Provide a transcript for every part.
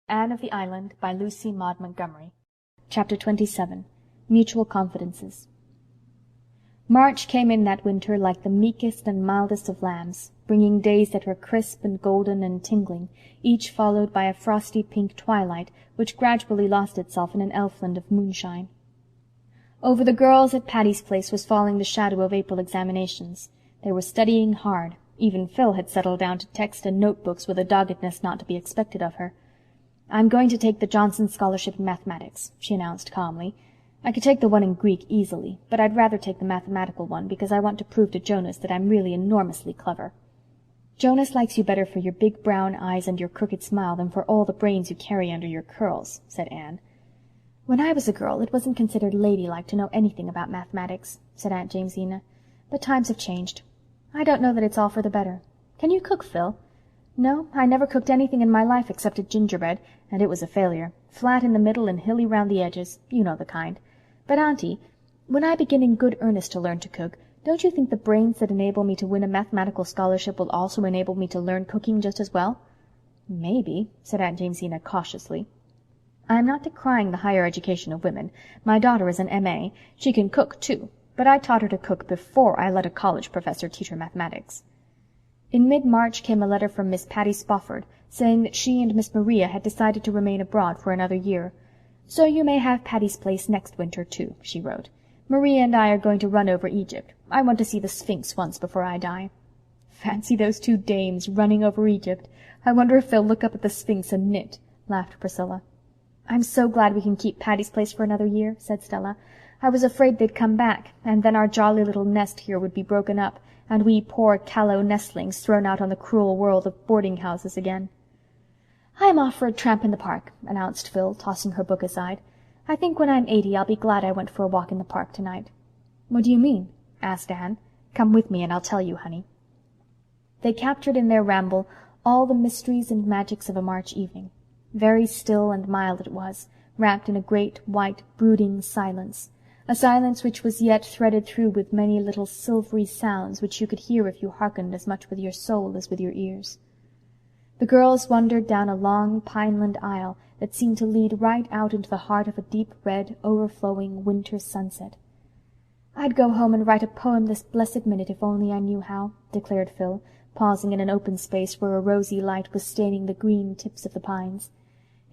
Anne of the Island by Lucy Maud Montgomery. Chapter 27. Mutual Confidences. March came in that winter like the meekest and mildest of lambs, bringing days that were crisp and golden and tingling, each followed by a frosty pink twilight which gradually lost itself in an elfland of moonshine. Over the girls at Patty's Place was falling the shadow of April examinations. They were studying hard. Even Phil had settled down to text and notebooks with a doggedness not to be expected of her. "I'm going to take the Johnson Scholarship in Mathematics," she announced calmly. "I could take the one in Greek easily, but I'd rather take the mathematical one because I want to prove to Jonas that I'm really enormously clever." "Jonas likes you better for your big brown eyes and your crooked smile than for all the brains you carry under your curls," said Anne. "When I was a girl it wasn't considered ladylike to know anything about mathematics," said Aunt Jamesina. "But times have changed. I don't know that it's all for the better. Can you cook, Phil?" "No, I never cooked anything in my life except a gingerbread, and it was a failure. Flat in the middle and hilly round the edges. You know the kind. But, Auntie, when I begin in good earnest to learn to cook, don't you think the brains that enable me to win a mathematical scholarship will also enable me to learn cooking just as well?" "Maybe," said Aunt Jamesina cautiously. "I am not decrying the higher education of women. My daughter is an M.A. She can cook, too, but I taught her to cook before I let a college professor teach her mathematics." In mid-March came a letter from Miss Patty Spofford, saying that she and Miss Maria had decided to remain abroad for another year. "So you may have Patty's Place next winter, too," she wrote. "Maria and I are going to run over Egypt. I want to see the Sphinx once before I die." "Fancy those two dames running over Egypt. I wonder if they'll look up at the Sphinx and knit," laughed Priscilla. "I'm so glad we can keep Patty's Place for another year," said Stella. "I was afraid they'd come back, and then our jolly little nest here would be broken up, and we poor callow nestlings thrown out on the cruel world of boarding-houses again." "I'm off for a tramp in the park," announced Phil, tossing her book aside. "I think when I'm 80 I'll be glad I went for a walk in the park tonight." "What do you mean?" asked Anne. "Come with me and I'll tell you, honey." They captured in their ramble all the mysteries and magics of a March evening. Very still and mild it was, wrapped in a great, white, brooding silence. A silence which was yet threaded through with many little silvery sounds which you could hear if you hearkened as much with your soul as with your ears. The girls wandered down a long pineland aisle that seemed to lead right out into the heart of a deep red, overflowing winter sunset. "I'd go home and write a poem this blessed minute if only I knew how," declared Phil, pausing in an open space where a rosy light was staining the green tips of the pines.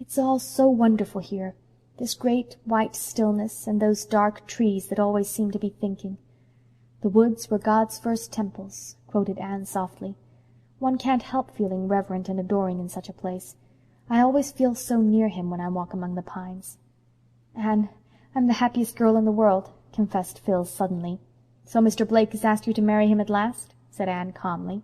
"It's all so wonderful here. This great white stillness, and those dark trees that always seem to be thinking." "The woods were God's first temples," quoted Anne softly. "One can't help feeling reverent and adoring in such a place. I always feel so near him when I walk among the pines." "Anne, I'm the happiest girl in the world," confessed Phil suddenly. "So Mr. Blake has asked you to marry him at last?" said Anne calmly.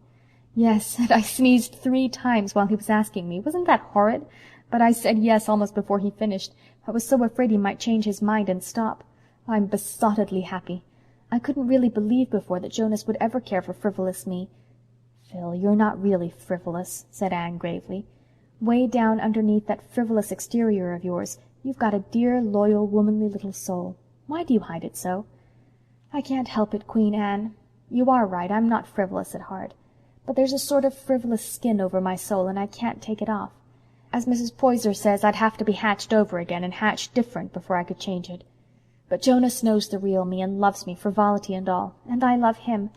"Yes, and I sneezed 3 times while he was asking me. Wasn't that horrid? But I said yes almost before he finished. I was so afraid he might change his mind and stop. I'm besottedly happy. I couldn't really believe before that Jonas would ever care for frivolous me." "Phil, you're not really frivolous," said Anne gravely. "Way down underneath that frivolous exterior of yours you've got a dear, loyal, womanly little soul. Why do you hide it so?" "I can't help it, Queen Anne. You are right, I'm not frivolous at heart. But there's a sort of frivolous skin over my soul and I can't take it off. As Mrs. Poyser says, I'd have to be hatched over again and hatched different before I could change it. But Jonas knows the real me and loves me, frivolity and all, and I love him.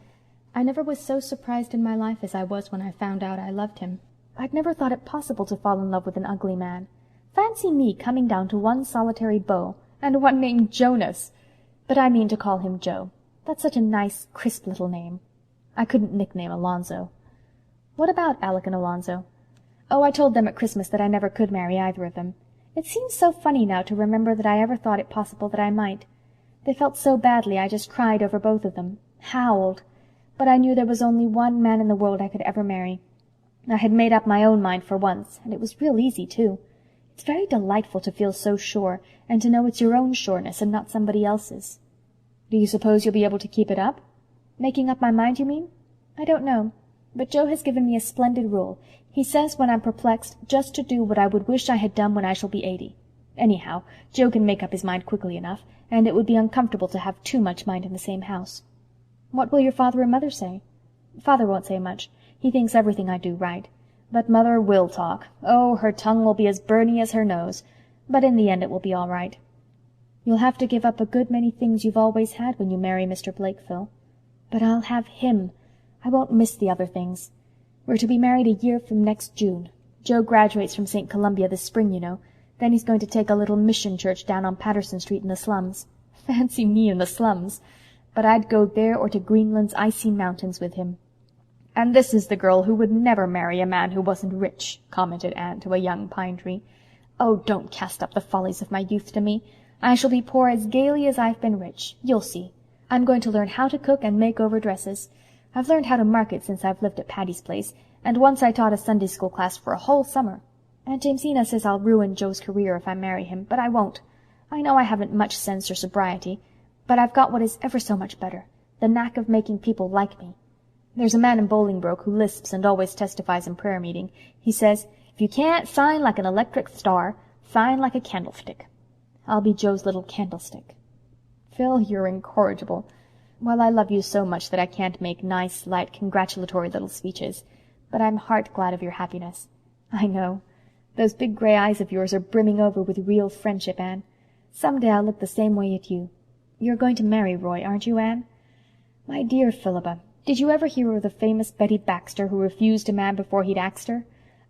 I never was so surprised in my life as I was when I found out I loved him. I'd never thought it possible to fall in love with an ugly man. Fancy me coming down to one solitary beau, and one named Jonas! But I mean to call him Joe. That's such a nice, crisp little name. I couldn't nickname Alonzo." "What about Alec and Alonzo?" "Oh, I told them at Christmas that I never could marry either of them. It seems so funny now to remember that I ever thought it possible that I might. They felt so badly I just cried over both of them. Howled. But I knew there was only one man in the world I could ever marry. I had made up my own mind for once, and it was real easy, too. It's very delightful to feel so sure, and to know it's your own sureness and not somebody else's." "Do you suppose you'll be able to keep it up?" "Making up my mind, you mean? I don't know. But Joe has given me a splendid rule. He says when I'm perplexed just to do what I would wish I had done when I shall be 80. Anyhow, Joe can make up his mind quickly enough, and it would be uncomfortable to have too much mind in the same house." "What will your father and mother say?" "Father won't say much. He thinks everything I do right. But Mother will talk. Oh, her tongue will be as burny as her nose, but in the end it will be all right. You'll have to give up a good many things you've always had when you marry Mr. Blake, Phil. But I'll have him. I won't miss the other things. We're to be married a year from next June. Joe graduates from St. Columbia this spring, you know. Then he's going to take a little mission church down on Patterson Street in the slums. Fancy me in the slums! But I'd go there or to Greenland's icy mountains with him. "And this is the girl who would never marry a man who wasn't rich," commented Anne to a young pine tree. "Oh, don't cast up the follies of my youth to me. I shall be poor as gaily as I've been rich. You'll see. I'm going to learn how to cook and make over dresses. I've learned how to market since I've lived at Patty's Place, and once I taught a Sunday school class for a whole summer. Aunt Jamesina says I'll ruin Joe's career if I marry him, but I won't. I know I haven't much sense or sobriety, but I've got what is ever so much better, the knack of making people like me. There's a man in Bolingbroke who lisps and always testifies in prayer meeting. He says, 'If you can't shine like an electric star, shine like a candlestick.' I'll be Joe's little candlestick." "Phil, you're incorrigible. Well, I love you so much that I can't make nice, light, congratulatory little speeches, but I'm heart glad of your happiness. I know. Those big gray eyes of yours are brimming over with real friendship, Anne. Some day I'll look the same way at you. You're going to marry Roy, aren't you, Anne? My dear Philippa, did you ever hear of the famous Betty Baxter who refused a man before he'd axed her?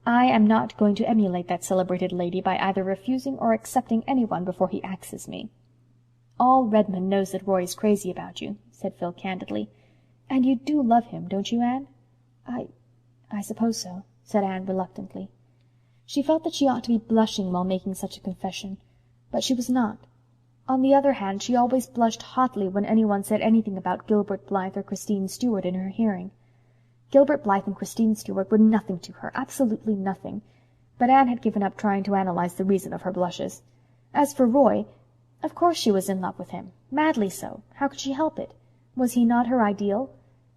I am not going to emulate that celebrated lady by either refusing or accepting anyone before he axes me." "All Redmond knows that Roy is crazy about you," said Phil candidly. "And you do love him, don't you, Anne?" I suppose so," said Anne reluctantly. She felt that she ought to be blushing while making such a confession, but she was not. On the other hand, she always blushed hotly when anyone said anything about Gilbert Blythe or Christine Stuart in her hearing. Gilbert Blythe and Christine Stuart were nothing to her, absolutely nothing, but Anne had given up trying to analyze the reason of her blushes. As for Roy, of course she was in love with him, madly so. How could she help it? Was he not her ideal?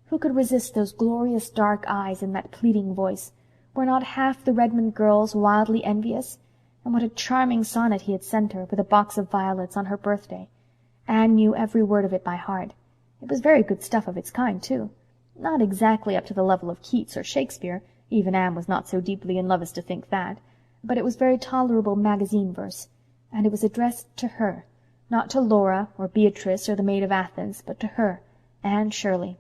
Who could resist those glorious dark eyes and that pleading voice? Were not half the Redmond girls wildly envious? And what a charming sonnet he had sent her, with a box of violets, on her birthday. Anne knew every word of it by heart. It was very good stuff of its kind, too. Not exactly up to the level of Keats or Shakespeare, even Anne was not so deeply in love as to think that, but it was very tolerable magazine verse, and it was addressed to her, not to Laura or Beatrice or the Maid of Athens, but to her, Anne Shirley.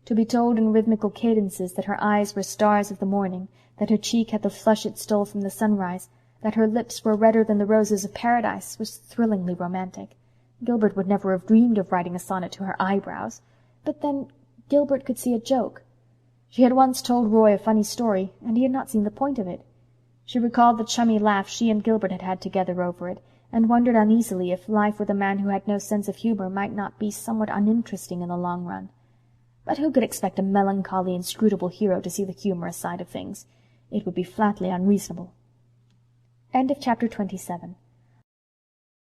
To be told in rhythmical cadences that her eyes were stars of the morning, that her cheek had the flush it stole from the sunrise, that her lips were redder than the roses of paradise, was thrillingly romantic. Gilbert would never have dreamed of writing a sonnet to her eyebrows, but then Gilbert could see a joke. She had once told Roy a funny story, and he had not seen the point of it. She recalled the chummy laugh she and Gilbert had had together over it, and wondered uneasily if life with a man who had no sense of humor might not be somewhat uninteresting in the long run. But who could expect a melancholy, inscrutable hero to see the humorous side of things? It would be flatly unreasonable. End of Chapter 27.